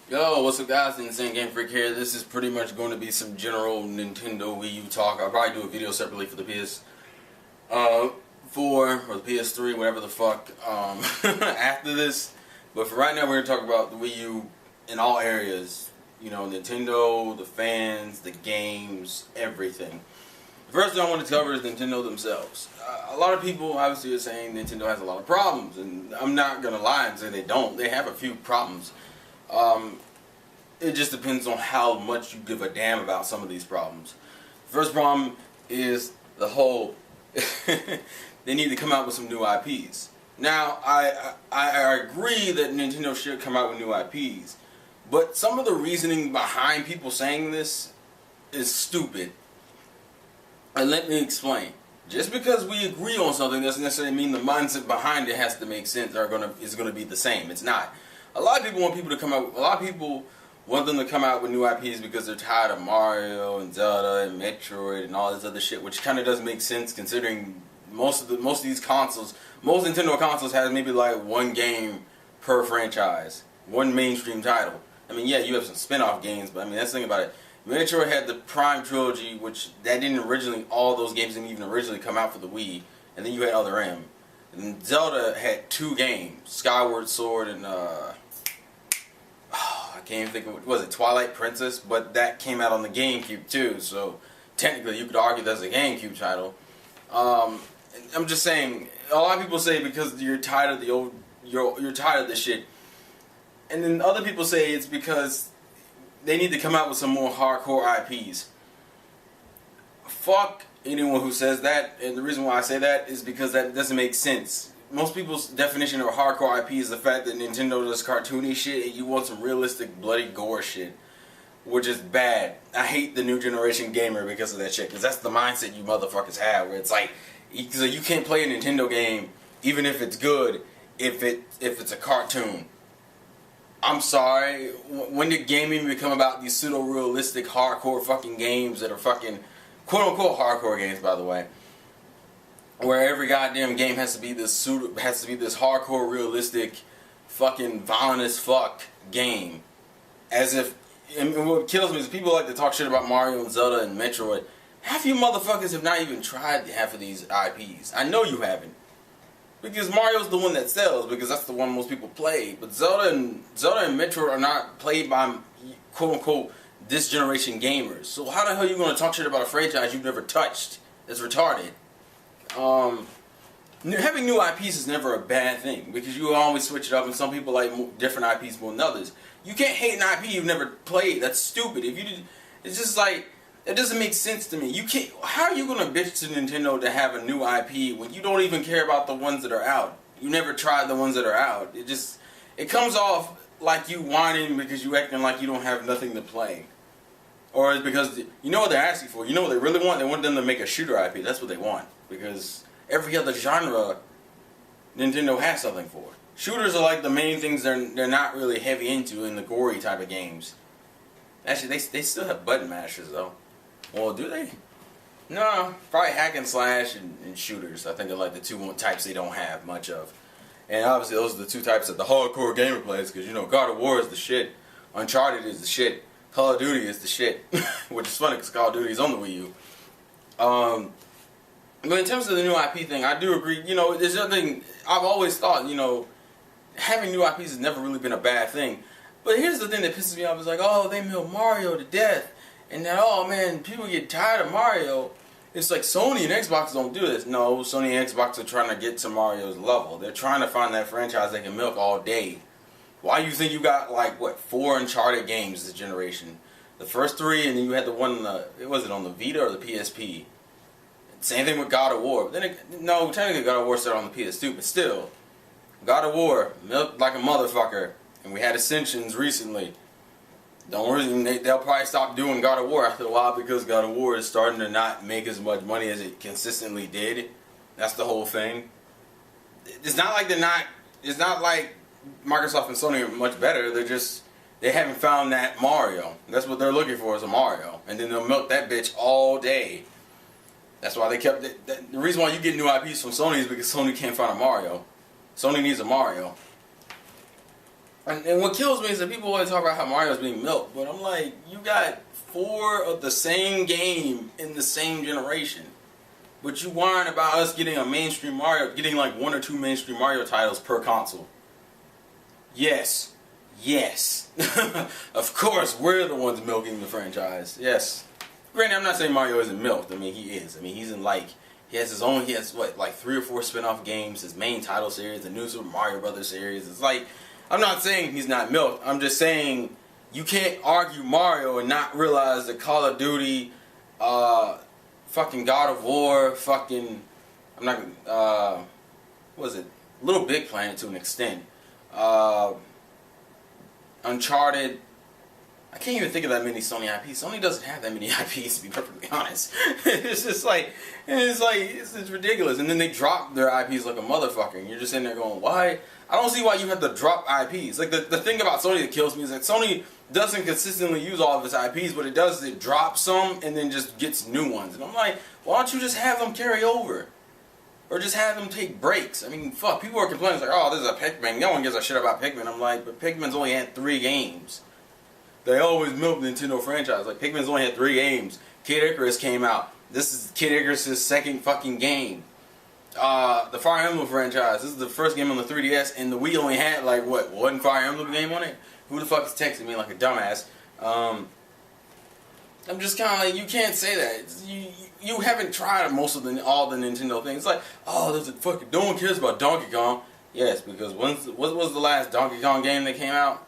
Yo, what's up guys, the Insane Game Freak here. This is pretty much going to be some general Nintendo Wii U talk. I'll probably do a video separately for the PS4 or the PS3, whatever the fuck, after this. But for right now, we're going to talk about the Wii U in all areas. You know, Nintendo, the fans, the games, everything. The first thing I want to cover is Nintendo themselves. A lot of people obviously are saying Nintendo has a lot of problems, and I'm not going to lie and say they don't. They have a few problems. It just depends on how much you give a damn about some of these problems. First problem is the whole they need to come out with some new IPs. Now, I agree that Nintendo should come out with new IPs, but some of the reasoning behind people saying this is stupid. And let me explain. Just because we agree on something doesn't necessarily mean the mindset behind it has to make sense or is going to be the same. It's not. A lot of people want people to come out. A lot of people want them to come out with new IPs because they're tired of Mario and Zelda and Metroid and all this other shit, which kind of doesn't make sense considering most of these consoles, most Nintendo consoles has maybe like one game per franchise, one mainstream title. I mean, yeah, you have some spin-off games, but I mean that's the thing about it. Metroid had the Prime Trilogy, which that didn't originally, all those games didn't even originally come out for the Wii, and then you had Other M. And Zelda had two games, Skyward Sword and I can't even think of what was it, Twilight Princess, but that came out on the GameCube too, so technically you could argue that's a GameCube title. I'm just saying, a lot of people say because you're tired of the old, you're tired of this shit, and then other people say it's because they need to come out with some more hardcore IPs. Fuck anyone who says that, and the reason why I say that is because that doesn't make sense. Most people's definition of hardcore IP is the fact that Nintendo does cartoony shit and you want some realistic bloody gore shit, which is bad. I hate the new generation gamer because of that shit, because that's the mindset you motherfuckers have, where it's like, so you can't play a Nintendo game even if it's good if it's a cartoon. I'm sorry, when did gaming become about these pseudo-realistic hardcore fucking games that are fucking quote-unquote hardcore games, by the way, where every goddamn game has to be this hardcore, realistic, fucking violent as fuck game. As if, and what kills me is people like to talk shit about Mario and Zelda and Metroid. Half you motherfuckers have not even tried half of these IPs. I know you haven't. Because Mario's the one that sells, because that's the one most people play. But Zelda and Metroid are not played by quote-unquote this generation gamers. So how the hell are you going to talk shit about a franchise you've never touched? That's retarded. Having new IPs is never a bad thing because you always switch it up, and some people like different IPs more than others. You can't hate an IP you've never played. That's stupid. If you did, it's just like it doesn't make sense to me. You can't. How are you gonna bitch to Nintendo to have a new IP when you don't even care about the ones that are out? You never tried the ones that are out. It comes off like you whining because you acting like you don't have nothing to play. Or it's because you know what they're asking for. You know what they really want? They want them to make a shooter IP. That's what they want. Because every other genre, Nintendo has something for. Shooters are like the main things they're not really heavy into in the gory type of games. Actually, they still have button mashers though. Well, do they? No, probably hack and slash and shooters. I think they're like the two types they don't have much of. And obviously those are the two types that the hardcore gamer plays, because you know God of War is the shit, Uncharted is the shit, Call of Duty is the shit, which is funny because Call of Duty is on the Wii U. But in terms of the new IP thing, I do agree. You know, there's nothing. I've always thought, you know, having new IPs has never really been a bad thing. But here's the thing that pisses me off: is like, oh, they milk Mario to death, and then oh man, people get tired of Mario. It's like Sony and Xbox don't do this. No, Sony and Xbox are trying to get to Mario's level. They're trying to find that franchise they can milk all day. Why you think you got like what 4 Uncharted games this generation? The first 3, and then you had the one was it on the Vita or the PSP? Same thing with God of War. But then no, technically God of War started on the PS2, but still, God of War milked like a motherfucker, and we had Ascensions recently. Don't worry, they'll probably stop doing God of War after a while because God of War is starting to not make as much money as it consistently did. That's the whole thing. It's not like they're not. It's not like Microsoft and Sony are much better. They haven't found that Mario. That's what they're looking for, is a Mario, and then they'll milk that bitch all day. That's why they kept it. The reason why you get new IPs from Sony is because Sony can't find a Mario. Sony needs a Mario. And what kills me is that people always talk about how Mario's being milked, but I'm like, you got 4 of the same game in the same generation. But you whine about us getting a mainstream Mario, getting like 1 or 2 mainstream Mario titles per console. Yes. Yes. Of course, we're the ones milking the franchise. Yes. Granted, I'm not saying Mario isn't milked. I mean, he is. I mean, he's in like, he has what, like 3 or 4 spin-off games, his main title series, the new Super Mario Brothers series. It's like, I'm not saying he's not milked. I'm just saying you can't argue Mario and not realize that Call of Duty, fucking God of War, fucking, I'm not, what is it? Little Big Planet to an extent. Uncharted. I can't even think of that many Sony IPs. Sony doesn't have that many IPs, to be perfectly honest. It's just like, it's ridiculous. And then they drop their IPs like a motherfucker, and you're just sitting there going, why? I don't see why you have to drop IPs. Like, the thing about Sony that kills me is that Sony doesn't consistently use all of its IPs. What it does is it drops some and then just gets new ones. And I'm like, why don't you just have them carry over? Or just have them take breaks. I mean, fuck, people are complaining, like, oh, this is a Pikmin. No one gives a shit about Pikmin. I'm like, but Pikmin's only had 3 games. They always milk the Nintendo franchise. Like, Pikmin's only had 3 games. Kid Icarus came out. This is Kid Icarus' second fucking game. The Fire Emblem franchise. This is the first game on the 3DS, and the Wii only had, like, what, 1 Fire Emblem game on it? Who the fuck is texting me like a dumbass? I'm just kind of like, you can't say that. You haven't tried all the Nintendo things. It's like, oh, there's a fucking, no one cares about Donkey Kong. Yes, because what was the last Donkey Kong game that came out?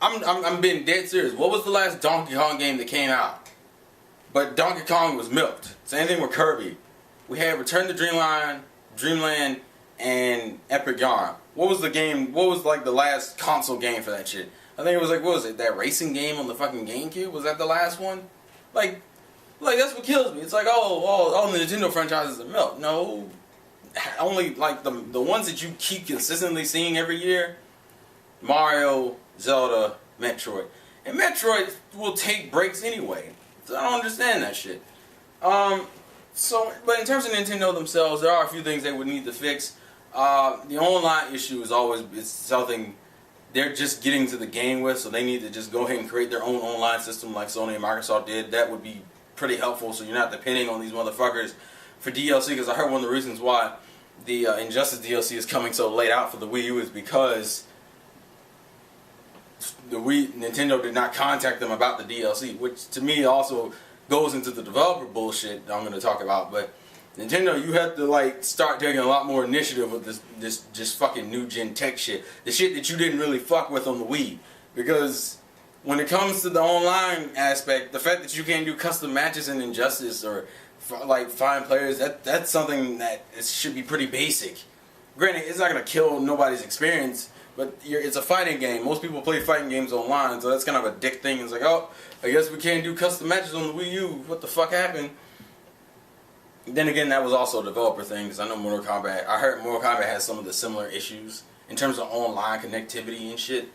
I'm being dead serious. What was the last Donkey Kong game that came out? But Donkey Kong was milked. Same thing with Kirby. We had Return to Dreamland, and Epic Yarn. What was the game? What was like the last console game for that shit? I think it was like, what was it? That racing game on the fucking GameCube? Was that the last one? Like that's what kills me. It's like, oh, the Nintendo franchises are milk. No, only like the ones that you keep consistently seeing every year: Mario, Zelda, Metroid, and Metroid will take breaks anyway. So I don't understand that shit. But in terms of Nintendo themselves, there are a few things they would need to fix. The online issue is always something they're just getting to the game with, so they need to just go ahead and create their own online system like Sony and Microsoft did. That would be pretty helpful, so you're not depending on these motherfuckers for DLC, because I heard one of the reasons why the Injustice DLC is coming so late out for the Wii U is because Nintendo did not contact them about the DLC, which to me also goes into the developer bullshit that I'm going to talk about. But Nintendo, you have to like start taking a lot more initiative with this just fucking new gen tech shit, the shit that you didn't really fuck with on the Wii. Because when it comes to the online aspect, the fact that you can't do custom matches in Injustice or like find players, that's something that should be pretty basic. Granted, it's not going to kill nobody's experience, but it's a fighting game. Most people play fighting games online, so that's kind of a dick thing. It's like, oh, I guess we can't do custom matches on the Wii U. What the fuck happened? Then again, that was also a developer thing, because I know I heard Mortal Kombat has some of the similar issues in terms of online connectivity and shit.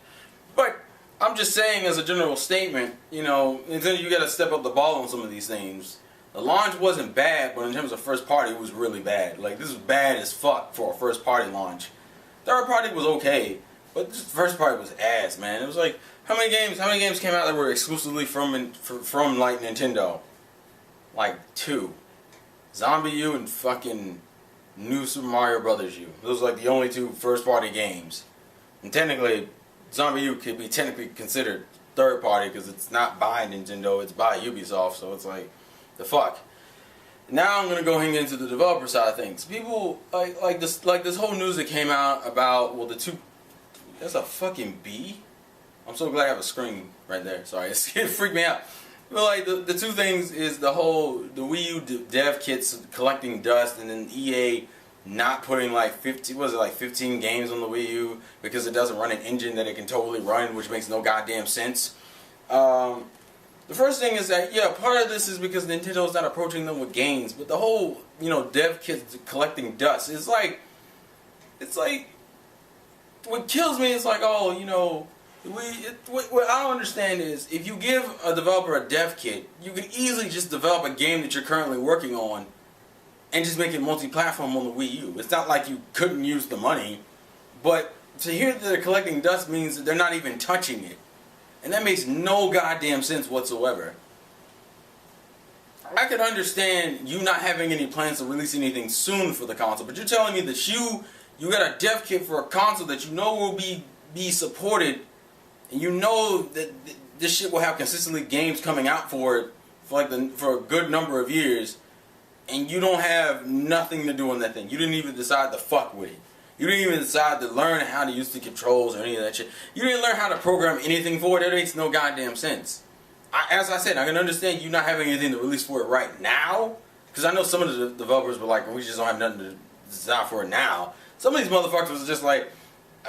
But I'm just saying, as a general statement, you know, Nintendo, you gotta step up the ball on some of these things. The launch wasn't bad, but in terms of first party, it was really bad. Like, this was bad as fuck for a first party launch. Third party was okay, but this first party was ass, man. It was like, how many games came out that were exclusively from like Nintendo? Like 2. Zombie U and fucking New Super Mario Brothers U. Those are like the only 2 first party games. And technically, Zombie U could be technically considered third party because it's not by Nintendo, it's by Ubisoft, so it's like, the fuck. Now I'm gonna go hang into the developer side of things. People like this whole news that came out about, well, that's a fucking bee. I'm so glad I have a screen right there. Sorry, it freaked me out. But like the 2 things is the Wii U dev kits collecting dust, and then EA not putting like 15 games on the Wii U because it doesn't run an engine that it can totally run, which makes no goddamn sense. The first thing is that, yeah, part of this is because Nintendo's not approaching them with games, but the whole, you know, dev kits collecting dust is like, it's like, what kills me is like, oh, you know, what I don't understand is, if you give a developer a dev kit, you can easily just develop a game that you're currently working on and just make it multi-platform on the Wii U. It's not like you couldn't use the money, but to hear that they're collecting dust means that they're not even touching it. And that makes no goddamn sense whatsoever. I could understand you not having any plans to release anything soon for the console, but you're telling me that you got a dev kit for a console that you know will be supported, and you know that this shit will have consistently games coming out for it for a good number of years, and you don't have nothing to do on that thing. You didn't even decide to fuck with it. You didn't even decide to learn how to use the controls or any of that shit. You didn't learn how to program anything for it. That makes no goddamn sense. As I said, I can understand you not having anything to release for it right now, because I know some of the developers were like, we just don't have nothing to design for it now. Some of these motherfuckers was just like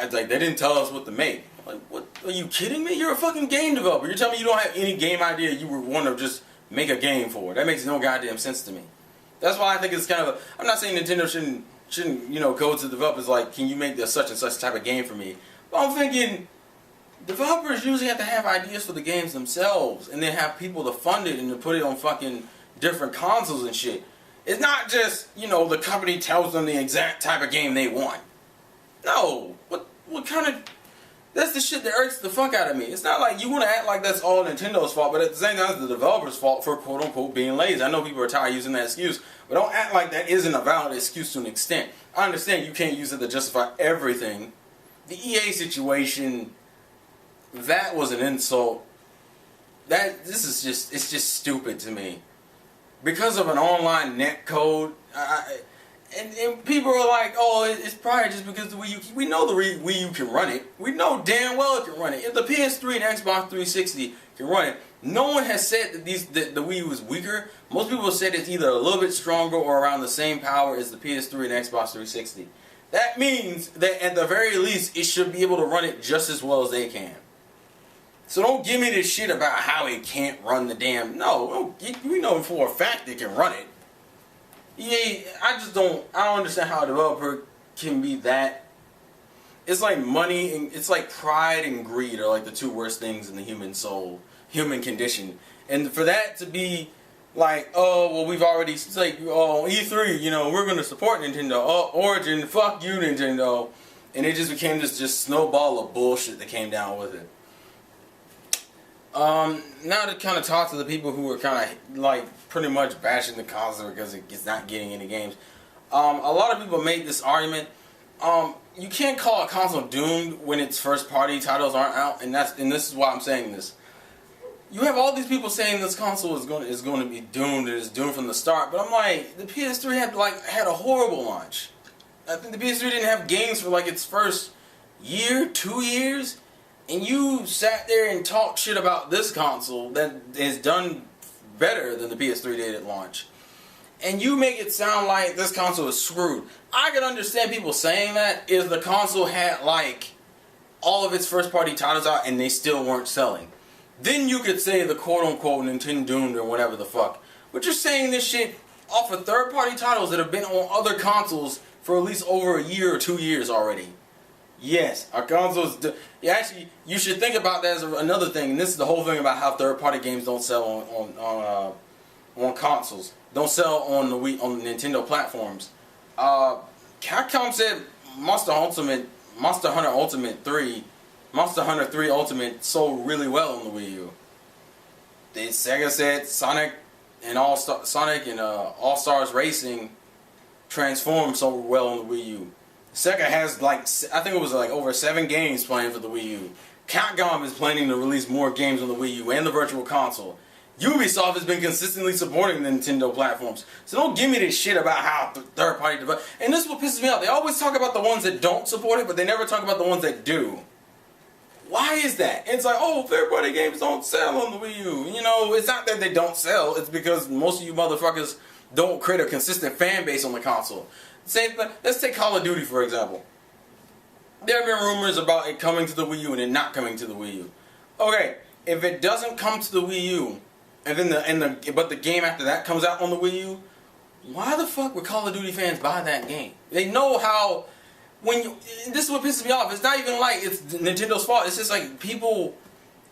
they didn't tell us what to make. Like, what? Are you kidding me? You're a fucking game developer. You're telling me you don't have any game idea you would want to just make a game for. That makes no goddamn sense to me. That's why I think it's kind of I'm not saying Nintendo shouldn't go to developers like, can you make this such and such type of game for me? But I'm thinking developers usually have to have ideas for the games themselves, and then have people to fund it and to put it on fucking different consoles and shit. It's not just, the company tells them the exact type of game they want. No. What kind of... That's the shit that irks the fuck out of me. It's not like you want to act like that's all Nintendo's fault, but at the same time, it's the developer's fault for quote-unquote being lazy. I know people are tired of using that excuse, but don't act like that isn't a valid excuse to an extent. I understand you can't use it to justify everything. The EA situation, that was an insult. It's just stupid to me. Because of an online net code, and people are like, oh, it's probably just because the Wii U. We know the Wii U can run it. We know damn well it can run it. If the PS3 and Xbox 360 can run it, no one has said that the Wii U is weaker. Most people have said it's either a little bit stronger or around the same power as the PS3 and Xbox 360. That means that at the very least, it should be able to run it just as well as they can. So don't give me this shit about how it can't run the damn... No, we know for a fact it can run it. I don't understand how a developer can be that... It's like money, and it's like pride and greed are like the two worst things in the human soul, human condition. And for that to be like, oh, well, we've already... It's like, oh, E3, we're going to support Nintendo. Oh, Origin, fuck you, Nintendo. And it just became this snowball of bullshit that came down with it. Now to kind of talk to the people who are kind of like pretty much bashing the console because it's not getting any games. A lot of people made this argument. You can't call a console doomed when its first party titles aren't out, and this is why I'm saying this. You have all these people saying this console is going to be doomed and is doomed from the start, but I'm like, the PS3 had a horrible launch. I think the PS3 didn't have games for like its first year, 2 years. And you sat there and talked shit about this console that is done better than the PS3 did at launch. And you make it sound like this console is screwed. I can understand people saying that if the console had like all of its first party titles out and they still weren't selling. Then you could say the quote unquote Nintendo doomed or whatever the fuck. But you're saying this shit off of third party titles that have been on other consoles for at least over a year or 2 years already. Yes, our consoles. Actually, you should think about that as another thing. And this is the whole thing about how third-party games don't sell on consoles. Don't sell on the Nintendo platforms. Capcom said Monster Hunter Ultimate 3, Monster Hunter 3 Ultimate sold really well on the Wii U. Sega said Sonic and All Stars Racing Transformed sold well on the Wii U. Sega has I think it was over 7 games playing for the Wii U. Capcom is planning to release more games on the Wii U and the Virtual Console. Ubisoft has been consistently supporting the Nintendo platforms. So don't give me this shit about how third-party developers... And this is what pisses me off. They always talk about the ones that don't support it, but they never talk about the ones that do. Why is that? It's like, oh, third-party games don't sell on the Wii U. It's not that they don't sell. It's because most of you motherfuckers don't create a consistent fan base on the console. Same thing. Let's take Call of Duty for example. There have been rumors about it coming to the Wii U and it not coming to the Wii U. Okay, if it doesn't come to the Wii U, and then but the game after that comes out on the Wii U, why the fuck would Call of Duty fans buy that game? They know how. This is what pisses me off. It's not even like it's Nintendo's fault. It's just like people.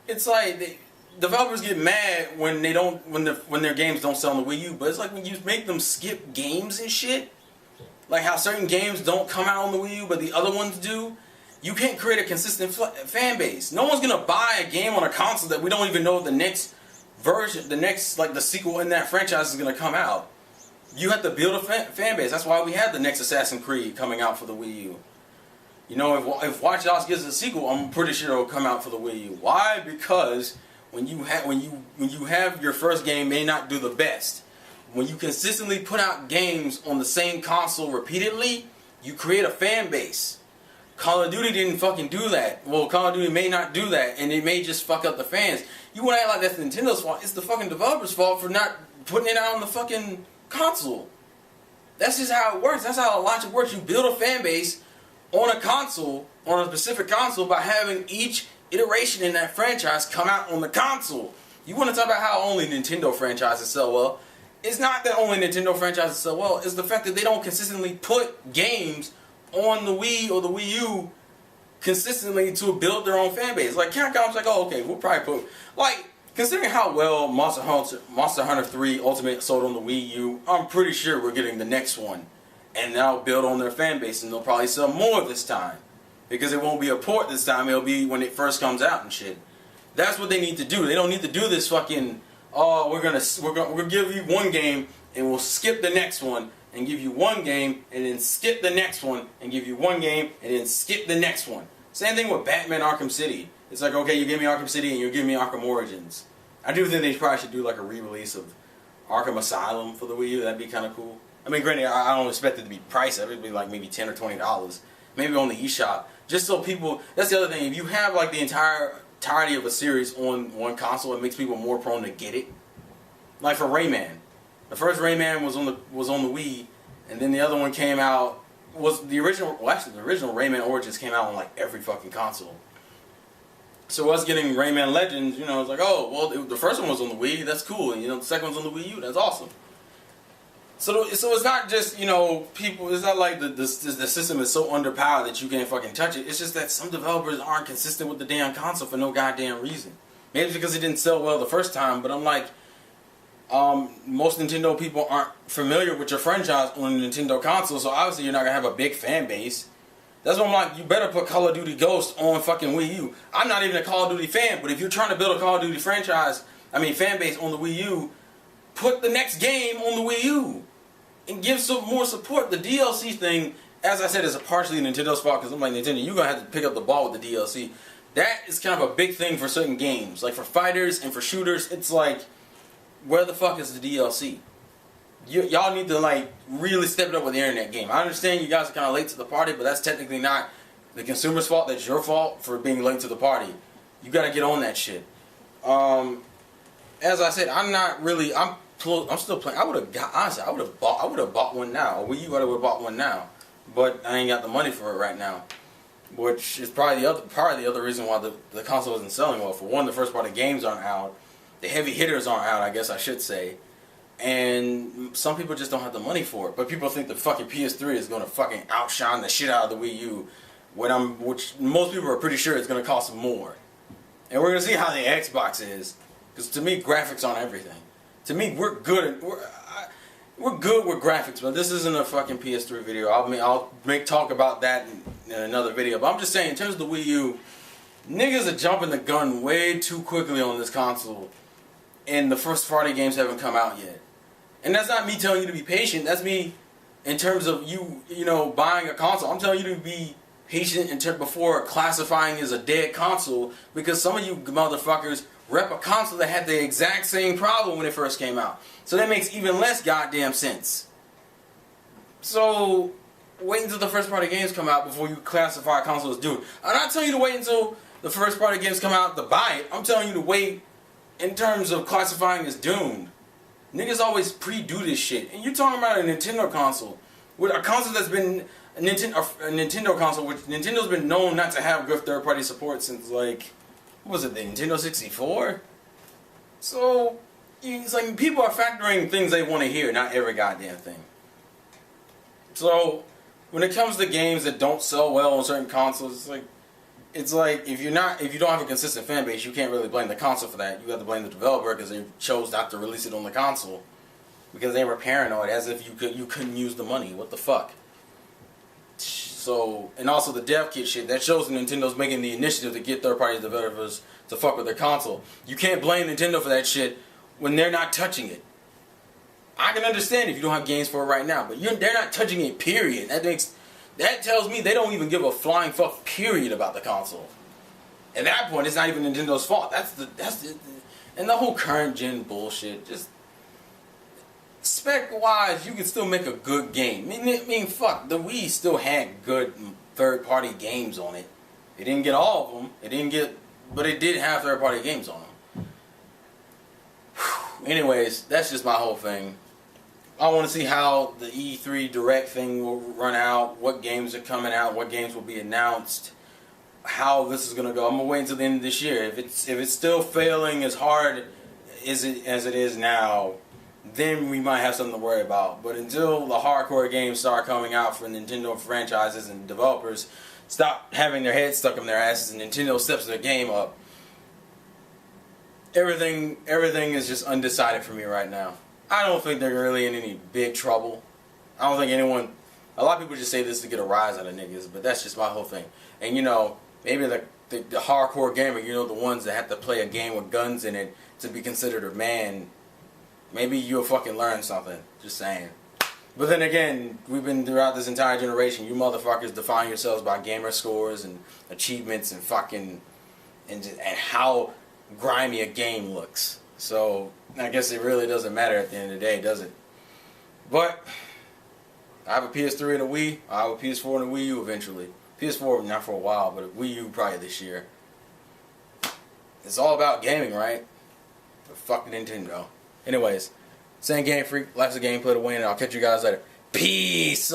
It's like developers get mad when their games don't sell on the Wii U. But it's like when you make them skip games and shit. Like how certain games don't come out on the Wii U, but the other ones do. you can't create a consistent fan base. No one's gonna buy a game on a console that we don't even know the next version, the sequel in that franchise is gonna come out. You have to build a fan base. That's why we had the next Assassin's Creed coming out for the Wii U. You know, if Watch Dogs gets a sequel, I'm pretty sure it'll come out for the Wii U. Why? Because when you have your first game may not do the best. When you consistently put out games on the same console repeatedly, you create a fan base. Call of Duty didn't fucking do that. Well, Call of Duty may not do that, and it may just fuck up the fans. You want to act like that's Nintendo's fault? It's the fucking developer's fault for not putting it out on the fucking console. That's just how it works. That's how the logic works. You build a fan base on a console, on a specific console, by having each iteration in that franchise come out on the console. You want to talk about how only Nintendo franchises sell well? It's not that only Nintendo franchises sell well. It's the fact that they don't consistently put games on the Wii or the Wii U consistently to build their own fan base. Like Capcom's like, oh, okay, we'll probably put, like, considering how well Monster Hunter 3 Ultimate sold on the Wii U, I'm pretty sure we're getting the next one. And they'll build on their fan base, and they'll probably sell more this time. Because it won't be a port this time, it'll be when it first comes out and shit. That's what they need to do. They don't need to do this fucking, oh, we're gonna give you one game, and we'll skip the next one, and give you one game, and then skip the next one, and give you one game, and then skip the next one. Same thing with Batman Arkham City. It's like, okay, you give me Arkham City, and you give me Arkham Origins. I do think they probably should do like a re-release of Arkham Asylum for the Wii U. That'd be kind of cool. I mean, granted, I don't expect it to be priced. It would be like maybe $10 or $20. Maybe on the eShop. Just so people, that's the other thing. If you have like the entirety of a series on one console, it makes people more prone to get it. Like for Rayman. The first Rayman was on the Wii, and then the other one came out, was the original, well actually the original Rayman Origins came out on like every fucking console. So us getting Rayman Legends, you know, it's like, oh, well, the first one was on the Wii, that's cool, and you know, the second one's on the Wii U, that's awesome. So it's not just, you know, people, it's not like the system is so underpowered that you can't fucking touch it. It's just that some developers aren't consistent with the damn console for no goddamn reason. Maybe it's because it didn't sell well the first time, but I'm like, most Nintendo people aren't familiar with your franchise on a Nintendo console, so obviously you're not going to have a big fan base. That's why I'm like, you better put Call of Duty Ghost on fucking Wii U. I'm not even a Call of Duty fan, but if you're trying to build a Call of Duty fan base on the Wii U, put the next game on the Wii U. And give some more support. The DLC thing, as I said, is partially Nintendo's fault, because I'm like, Nintendo, you're going to have to pick up the ball with the DLC. That is kind of a big thing for certain games. Like for fighters and for shooters, it's like, where the fuck is the DLC? Y'all need to like really step it up with the internet game. I understand you guys are kind of late to the party, but that's technically not the consumer's fault. That's your fault for being late to the party. You got to get on that shit. As I said, I'm still playing. I would have bought one now. A Wii U, I would have bought one now, but I ain't got the money for it right now. Which is probably the other reason why the console isn't selling well. For one, the first party games aren't out, the heavy hitters aren't out, I guess I should say, and some people just don't have the money for it. But people think the fucking PS3 is going to fucking outshine the shit out of the Wii U, which most people are pretty sure it's going to cost more. And we're going to see how the Xbox is, because to me, graphics aren't everything. To me, we're good with graphics, but this isn't a fucking PS3 video. I'll talk about that in another video. But I'm just saying, in terms of the Wii U, niggas are jumping the gun way too quickly on this console, and the first party games haven't come out yet. And that's not me telling you to be patient. That's me, in terms of you know, buying a console. I'm telling you to be patient before classifying as a dead console, because some of you motherfuckers rep a console that had the exact same problem when it first came out. So that makes even less goddamn sense. So wait until the first party games come out before you classify a console as doomed. I'm not telling you to wait until the first party games come out to buy it. I'm telling you to wait in terms of classifying as doomed. Niggas always pre-do this shit. And you're talking about a Nintendo console. With a console that's been a Nintendo console, which Nintendo's been known not to have good third party support since like, what was it, the Nintendo 64? So, it's like people are factoring things they want to hear, not every goddamn thing. So, when it comes to games that don't sell well on certain consoles, it's like if you don't have a consistent fan base, you can't really blame the console for that. You have to blame the developer because they chose not to release it on the console because they were paranoid, as if you couldn't use the money. What the fuck? So, and also the dev kit shit, that shows Nintendo's making the initiative to get third-party developers to fuck with their console. You can't blame Nintendo for that shit when they're not touching it. I can understand if you don't have games for it right now, but they're not touching it, period. That tells me they don't even give a flying fuck, period, about the console. At that point, it's not even Nintendo's fault. And the whole current gen bullshit, just spec-wise, you can still make a good game. I mean, fuck, the Wii still had good third-party games on it. It didn't get all of them. But it did have third-party games on them. Anyways, that's just my whole thing. I want to see how the E3 Direct thing will run out, what games are coming out, what games will be announced, how this is gonna go. I'm gonna wait until the end of this year. If it's still failing as hard as it is now, then we might have something to worry about. But until the hardcore games start coming out for Nintendo franchises and developers stop having their heads stuck in their asses and Nintendo steps their game up, everything is just undecided for me right now. I don't think they're really in any big trouble. I don't think anyone... A lot of people just say this to get a rise out of niggas, but that's just my whole thing. And you know, maybe the hardcore gamer, you know, the ones that have to play a game with guns in it to be considered a man, maybe you'll fucking learn something. Just saying. But then again, we've been throughout this entire generation, you motherfuckers define yourselves by gamer scores and achievements and fucking... and how grimy a game looks. So, I guess it really doesn't matter at the end of the day, does it? But, I have a PS3 and a Wii. I have a PS4 and a Wii U eventually. PS4 not for a while, but a Wii U probably this year. It's all about gaming, right? But fuck Nintendo. Anyways, saying Game Freak, life's a game, play to win, and I'll catch you guys later. Peace!